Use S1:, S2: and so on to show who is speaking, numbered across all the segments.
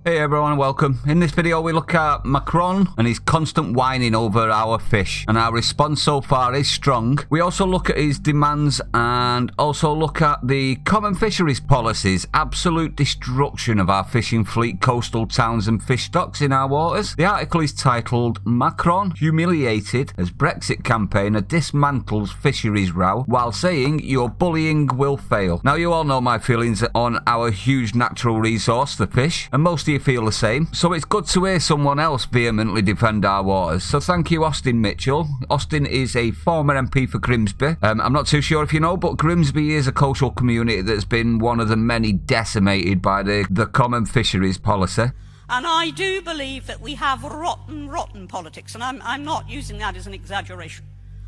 S1: Hey everyone, welcome. In this video we look at Macron and his constant whining over our fish, and our response so far is strong. We also look at his demands and also look at the common fisheries policies, absolute destruction of our fishing fleet, coastal towns and fish stocks in our waters. The article is titled Macron humiliated as Brexit campaigner dismantles fisheries row while saying your bullying will fail. Now you all know my feelings on our huge natural resource, the fish, and most of you feel the same, so it's good to hear someone else vehemently defend our waters. So thank you, Austin Mitchell. Austin is a former MP for Grimsby. I'm not too sure if you know, but Grimsby is a coastal community that's been one of the many decimated by the common fisheries policy.
S2: And I do believe that we have rotten politics, and I'm not using that as an exaggeration.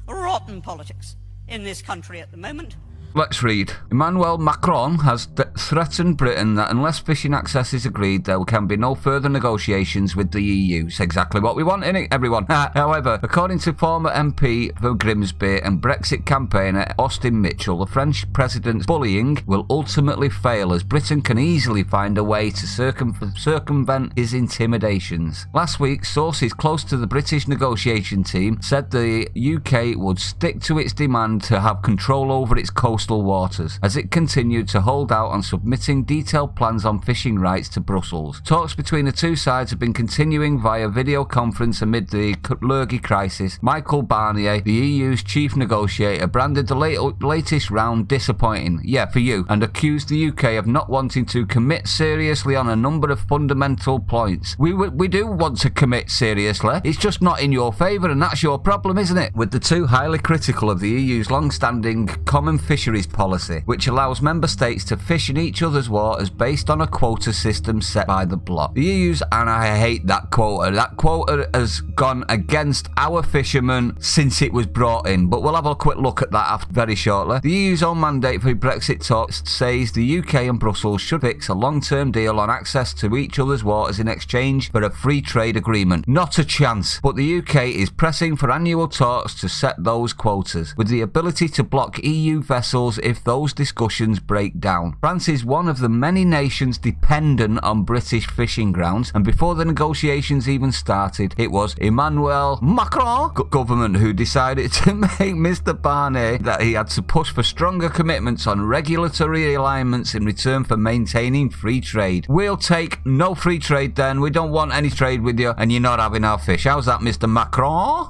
S2: Rotten politics in this country at the moment.
S1: Let's read. Emmanuel Macron has threatened Britain that unless fishing access is agreed, there can be no further negotiations with the EU. It's exactly what we want, innit, everyone? However, according to former MP for Grimsby and Brexit campaigner Austin Mitchell, the French president's bullying will ultimately fail as Britain can easily find a way to circumvent his intimidations. Last week, sources close to the British negotiation team said the UK would stick to its demand to have control over its coastal waters, as it continued to hold out on submitting detailed plans on fishing rights to Brussels. Talks between the two sides have been continuing via video conference amid the lurgy crisis. Michael Barnier, the EU's chief negotiator, branded the latest round disappointing, for you, and accused the UK of not wanting to commit seriously on a number of fundamental points. We do want to commit seriously, it's just not in your favour, and that's your problem, isn't it? With the two highly critical of the EU's long-standing common fisheries policy, which allows member states to fish in each other's waters based on a quota system set by the bloc. The EU's, and I hate that quota has gone against our fishermen since it was brought in, but we'll have a quick look at that very shortly. The EU's own mandate for Brexit talks says the UK and Brussels should fix a long-term deal on access to each other's waters in exchange for a free trade agreement. Not a chance, but the UK is pressing for annual talks to set those quotas, with the ability to block EU vessels if those discussions break down. France is one of the many nations dependent on British fishing grounds, and before the negotiations even started, it was Emmanuel Macron government who decided to make Mr. Barnier that he had to push for stronger commitments on regulatory alignments in return for maintaining free trade. We'll take no free trade then, we don't want any trade with you, and you're not having our fish. How's that, Mr. Macron?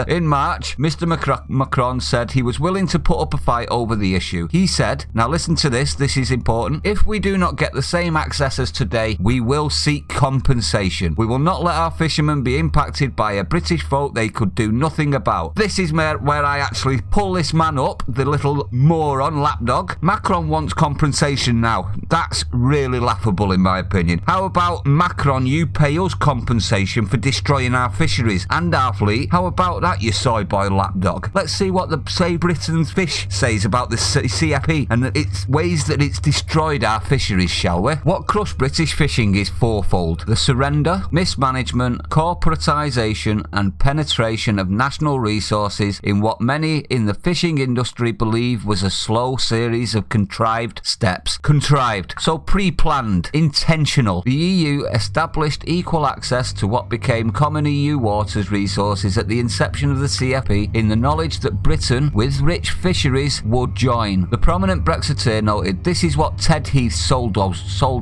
S1: In March, Mr. Macron said he was willing to put up a fight over the issue. He said, now listen to this is important, if we do not get the same access as today, we will seek compensation. We will not let our fishermen be impacted by a British vote they could do nothing about. This is where I actually pull this man up, the little moron lapdog. Macron wants compensation now. That's really laughable in my opinion. How about Macron, you pay us compensation for destroying our fisheries and our fleet? How about that, you soy boy lapdog? Let's see what the Save Britain's Fish says about the CFP and its ways that it's destroyed our fisheries, shall we? What crushed British fishing is fourfold: the surrender, mismanagement, corporatisation and penetration of national resources in what many in the fishing industry believe was a slow series of contrived steps. Contrived, so pre-planned, intentional. The EU established equal access to what became common EU waters resources at the inception of the CFP in the knowledge that Britain, with rich fisheries, would join. The prominent Brexiteer noted, this is what Ted Heath sold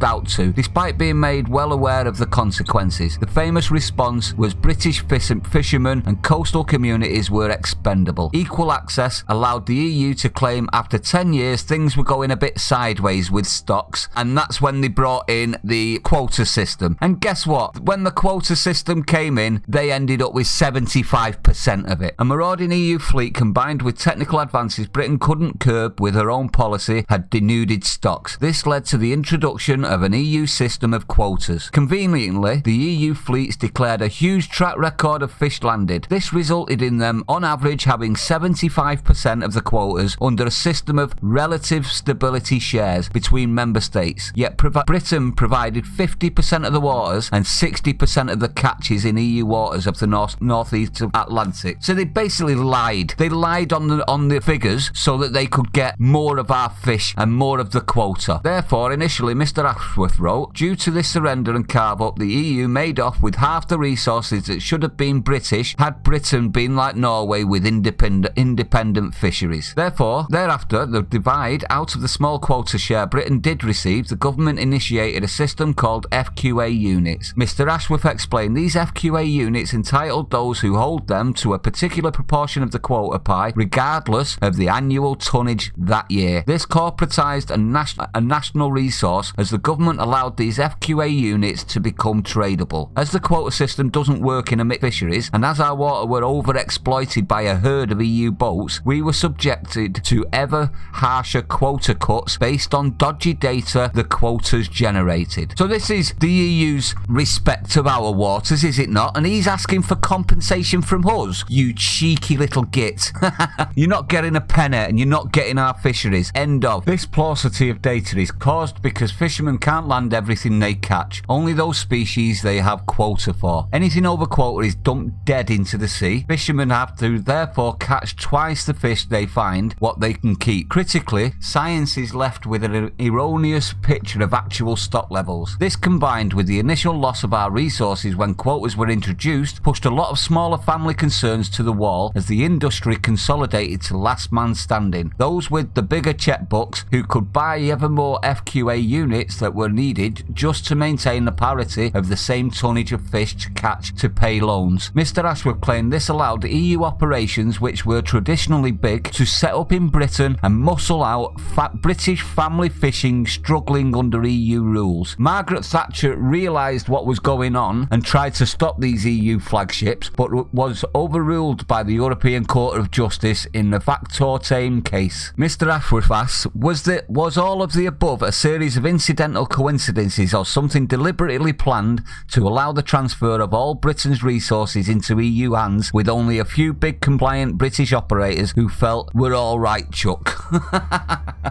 S1: out to, despite being made well aware of the consequences. The famous response was British fishermen and coastal communities were expendable. Equal access allowed the EU to claim after 10 years things were going a bit sideways with stocks, and that's when they brought in the quota system. And guess what? When the quota system came in, they ended up with 75% of it. A marauding EU fleet combined with technical advances Britain couldn't curb with her own policy had denuded stocks. This led to the introduction of an EU system of quotas. Conveniently, the EU fleets declared a huge track record of fish landed. This resulted in them, on average, having 75% of the quotas under a system of relative stability shares between member states. Yet Britain provided 50% of the waters and 60% of the catches in EU waters of the northeast Atlantic. So they basically lied. They lied on the figures so that they could get more of our fish and more of the quota. quota. Therefore, initially, Mr. Ashworth wrote, due to this surrender and carve-up, the EU made off with half the resources that should have been British had Britain been like Norway with independent fisheries. Therefore, thereafter, the divide out of the small quota share Britain did receive, the government initiated a system called FQA units. Mr. Ashworth explained these FQA units entitled those who hold them to a particular proportion of the quota pie, regardless of the annual tonnage that year. This corporatised a national resource as the government allowed these FQA units to become tradable. As the quota system doesn't work in mixed fisheries, and as our water were overexploited by a herd of EU boats, we were subjected to ever harsher quota cuts based on dodgy data the quotas generated. So this is the EU's respect of our waters, is it not? And he's asking for compensation from us, you cheeky little git. You're not getting a penny and you're not getting our fisheries. End of. This paucity of data is caused because fishermen can't land everything they catch, only those species they have quota for. Anything over quota is dumped dead into the sea. Fishermen have to therefore catch twice the fish they find what they can keep. Critically, science is left with an erroneous picture of actual stock levels. This, combined with the initial loss of our resources when quotas were introduced, pushed a lot of smaller family concerns to the wall as the industry consolidated to last man standing. Those with the bigger checkbooks who could buy ever more FQA units that were needed just to maintain the parity of the same tonnage of fish to catch to pay loans. Mr. Ashworth claimed this allowed EU operations, which were traditionally big, to set up in Britain and muscle out British family fishing struggling under EU rules. Margaret Thatcher realised what was going on and tried to stop these EU flagships, but was overruled by the European Court of Justice in the Factortame case. Mr. Ashworth asks, was all of the above a series of incidental coincidences or something deliberately planned to allow the transfer of all Britain's resources into EU hands with only a few big compliant British operators who felt we're all right, Chuck?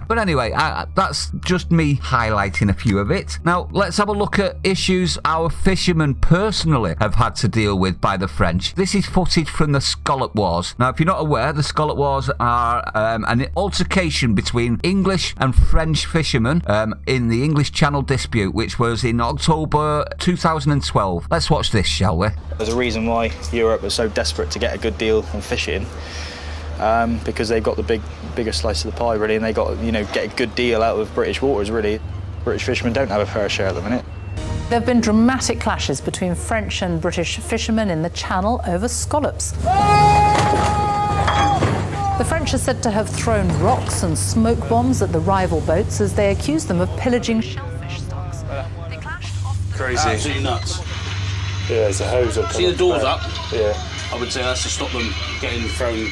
S1: But anyway, that's just me highlighting a few of it. Now, let's have a look at issues our fishermen personally have had to deal with by the French. This is footage from the Scallop Wars. Now, if you're not aware, the Scallop Wars are an altercation between English and French fishermen in the English Channel dispute, which was in October 2012. Let's watch this, shall we?
S3: There's a reason why Europe was so desperate to get a good deal on fishing, because they've got the bigger slice of the pie, really, and they got, get a good deal out of British waters, really. British fishermen don't have a fair share at the minute.
S4: There have been dramatic clashes between French and British fishermen in the Channel over scallops. The French are said to have thrown rocks and smoke bombs at the rival boats as they accused them of pillaging shellfish stocks. They clashed off the...
S5: Crazy.
S6: Absolutely nuts.
S5: Yeah, there's a hose up.
S6: See the doors up?
S5: Yeah.
S6: I would say that's to stop them getting thrown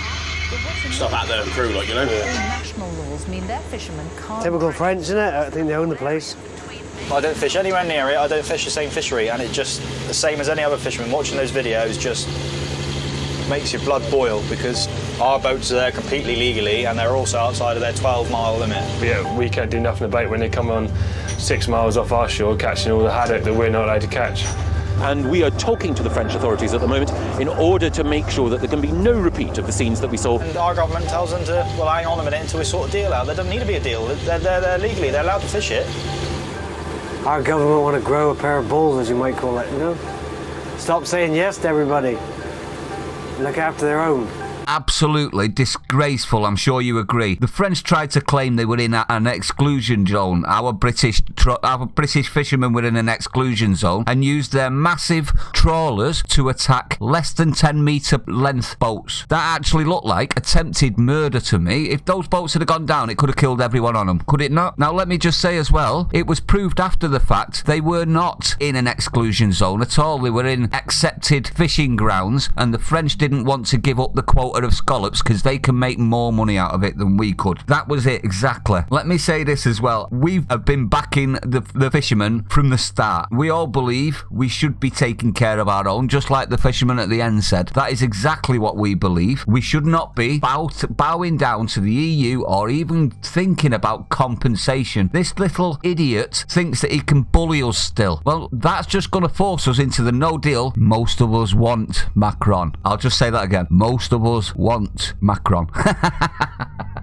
S6: stuff out there and through, like,
S4: Yeah. National laws mean their fishermen can't...
S7: Typical French, isn't it? I think they own the place.
S3: I don't fish anywhere near it. I don't fish the same fishery, and it just the same as any other fisherman. Watching those videos just makes your blood boil, because our boats are there completely legally, and they're also outside of their 12-mile limit.
S5: Yeah, we can't do nothing about it when they come on 6 miles off our shore, catching all the haddock that we're not allowed to catch.
S8: And we are talking to the French authorities at the moment in order to make sure that there can be no repeat of the scenes that we saw.
S3: And our government tells them to, well, hang on a minute until we sort a deal out. There doesn't need to be a deal. They're legally, they're allowed to fish it.
S7: Our government want to grow a pair of bulls, as you might call it, Stop saying yes to everybody. Look after their own.
S1: Absolutely disgraceful, I'm sure you agree. The French tried to claim they were in an exclusion zone. Our British fishermen were in an exclusion zone and used their massive trawlers to attack less than 10 metre length boats. That actually looked like attempted murder to me. If those boats had gone down, it could have killed everyone on them, could it not? Now let me just say as well, it was proved after the fact they were not in an exclusion zone at all. They were in accepted fishing grounds, and the French didn't want to give up the quota of scallops because they can make more money out of it than we could. That was it, exactly. Let me say this as well. We have been backing the fishermen from the start. We all believe we should be taking care of our own, just like the fisherman at the end said. That is exactly what we believe. We should not be bowing down to the EU or even thinking about compensation. This little idiot thinks that he can bully us still. Well, that's just going to force us into the no deal most of us want, Macron. I'll just say that again. Most of us does want Macron.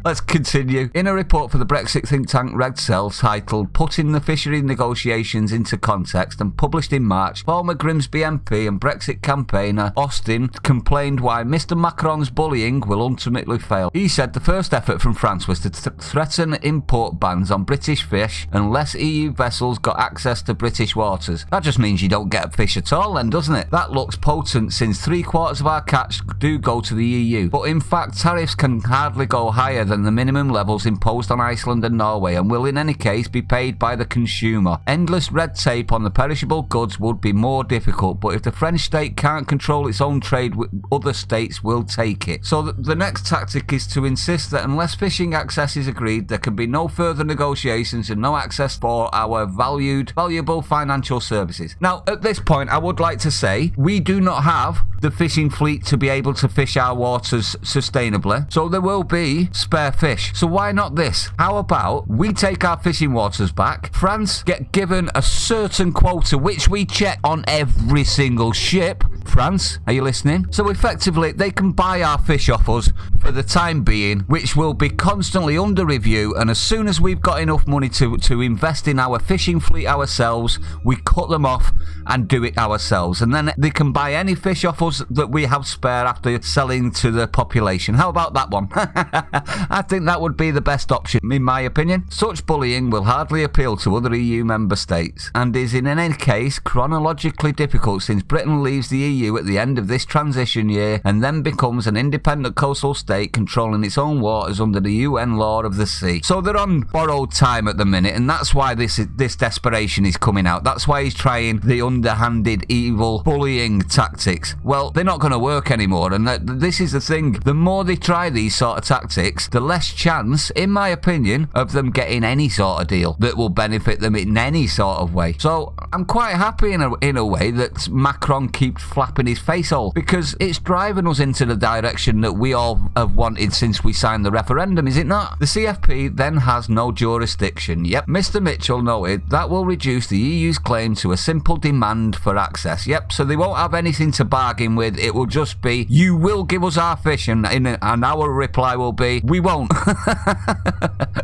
S1: Let's continue. In a report for the Brexit think tank Red Cell titled Putting the Fishery Negotiations into Context and published in March, former Grimsby MP and Brexit campaigner Austin complained why Mr Macron's bullying will ultimately fail. He said the first effort from France was to threaten import bans on British fish unless EU vessels got access to British waters. That just means you don't get fish at all then, doesn't it? That looks potent since 3/4 of our catch do go to the EU. But in fact, tariffs can hardly go higher than the minimum levels imposed on Iceland and Norway and will in any case be paid by the consumer. Endless red tape on the perishable goods would be more difficult, but if the French state can't control its own trade, other states will take it. So the next tactic is to insist that unless fishing access is agreed, there can be no further negotiations and no access for our valuable financial services. Now, at this point, I would like to say we do not have the fishing fleet to be able to fish our waters sustainably, so there will be spare fish. So why not this? How about we take our fishing waters back, France get given a certain quota which we check on every single ship. France, are you listening? So effectively they can buy our fish off us for the time being, which will be constantly under review, and as soon as we've got enough money to invest in our fishing fleet ourselves, we cut them off and do it ourselves, and then they can buy any fish off us that we have spare after selling to the population. How about that one? I think that would be the best option in my opinion. Such bullying will hardly appeal to other EU member states and is in any case chronologically difficult since Britain leaves the EU at the end of this transition year and then becomes an independent coastal state controlling its own waters under the UN law of the sea. So they're on borrowed time at the minute, and that's why this desperation is coming out. That's why he's trying the underhanded, evil, bullying tactics. Well, they're not going to work anymore, and this is the thing. The more they try these sort of tactics, the less chance, in my opinion, of them getting any sort of deal that will benefit them in any sort of way. So I'm quite happy in a way that Macron keeps flapping his face all, because it's driving us into the direction that we all have wanted since we signed the referendum, is it not? The CFP then has no jurisdiction. Yep, Mr Mitchell noted that will reduce the EU's claim to a simple demand for access. Yep, so they won't have anything to bargain with. It will just be, you will give us our fish, and our reply will be, we won't.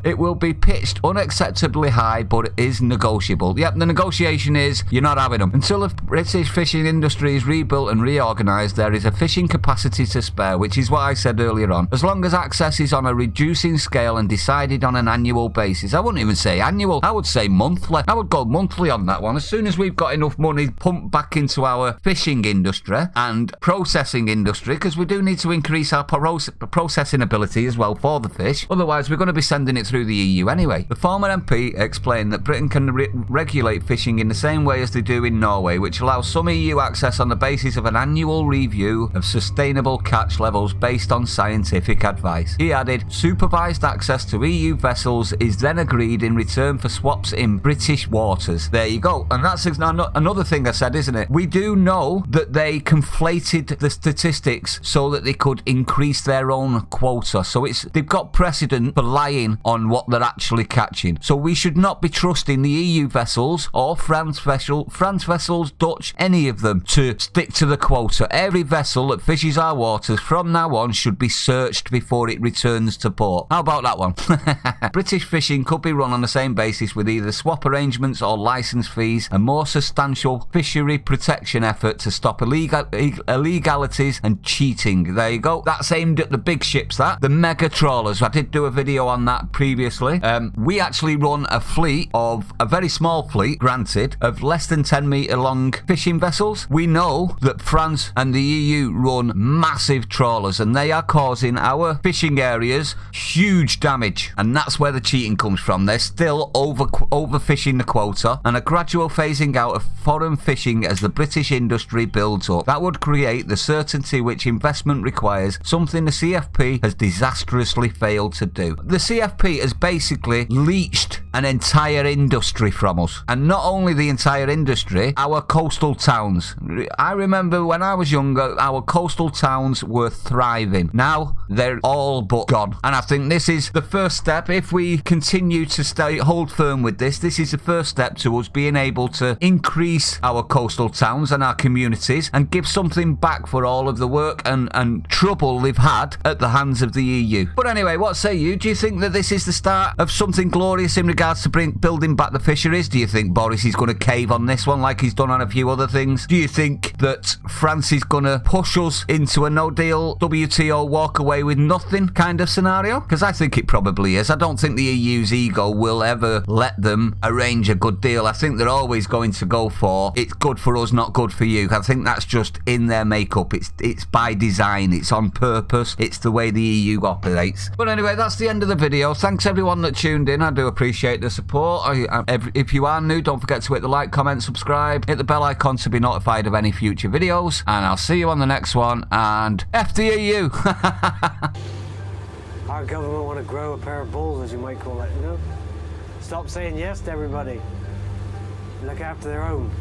S1: It will be pitched unacceptably high, but it is negotiable. Yep, the negotiation is, you're not having them. Until the British fishing industry is rebuilt and reorganised, there is a fishing capacity to spare, which is what I said earlier on. As long as access is on a reducing scale and decided on an annual basis. I wouldn't even say annual, I would say monthly. I would go monthly on that one. As soon as we've got enough money pumped back into our fishing industry and processing industry, because we do need to increase our processing ability as well for the fish, otherwise we're going to be sending it through the EU anyway. The former MP explained that Britain can regulate fishing in the same way as they do in Norway, which allows some EU access on the basis of an annual review of sustainable catch levels based on scientific advice. He added, supervised access to EU vessels is then agreed in return for swaps in British waters. There you go. And that's another thing I said, isn't it? We do know that they conflated the statistics so that they could increase their own quota. So they've got precedent for lying on what they're actually catching. So we should not be trusting the EU vessels or France vessels, Dutch, any of them, to stick to the quota. Every vessel that fishes our waters from now on should be searched before it returns to port. How about that one? British fishing could be run on the same basis with either swap arrangements or licence fees, a more substantial fishery protection effort to stop illegalities and cheating. There you go. That's aimed at the big ships, the mega trawlers. I did do a video on that previously. We actually run a fleet of, a very small fleet, granted, of less than 10 metre long fishing vessels. We know that France and the EU run massive trawlers, and they are causing our fishing areas huge damage, and that's where the cheating comes from. They're still overfishing the quota, and a gradual phasing out of foreign fishing as the British industry builds up. That would create the certainty which investment requires, something the CFP has disastrously failed to do. The CFP has basically leached an entire industry from us. And not only the entire industry, our coastal towns. I remember when I was younger, our coastal towns were thriving. Now, they're all but gone. And I think this is the first step. If we continue to hold firm with this is the first step to us being able to increase our coastal towns and our communities and give something back for all of the work and trouble they've had at the hands of the EU. But anyway, what say you? Do you think that this is the start of something glorious in regards to building back the fisheries? Do you think Boris is going to cave on this one like he's done on a few other things? Do you think that France is going to push us into a no-deal WTO walk away with nothing kind of scenario? Because I think it probably is. I don't think the EU's ego will ever let them arrange a good deal. I think they're always going to go for it's good for us, not good for you. I think that's just in their makeup. It's by design. It's on purpose. It's the way the EU operates. But anyway, that's the end of the video. Thanks everyone that tuned in. I do appreciate the support. If you are new, don't forget to hit the like, comment, subscribe, hit the bell icon to be notified of any future videos, and I'll see you on the next one, and F the EU.
S7: Our government want to grow a pair of bulls, as you might call it, you know? Stop saying yes to everybody. Look after their own.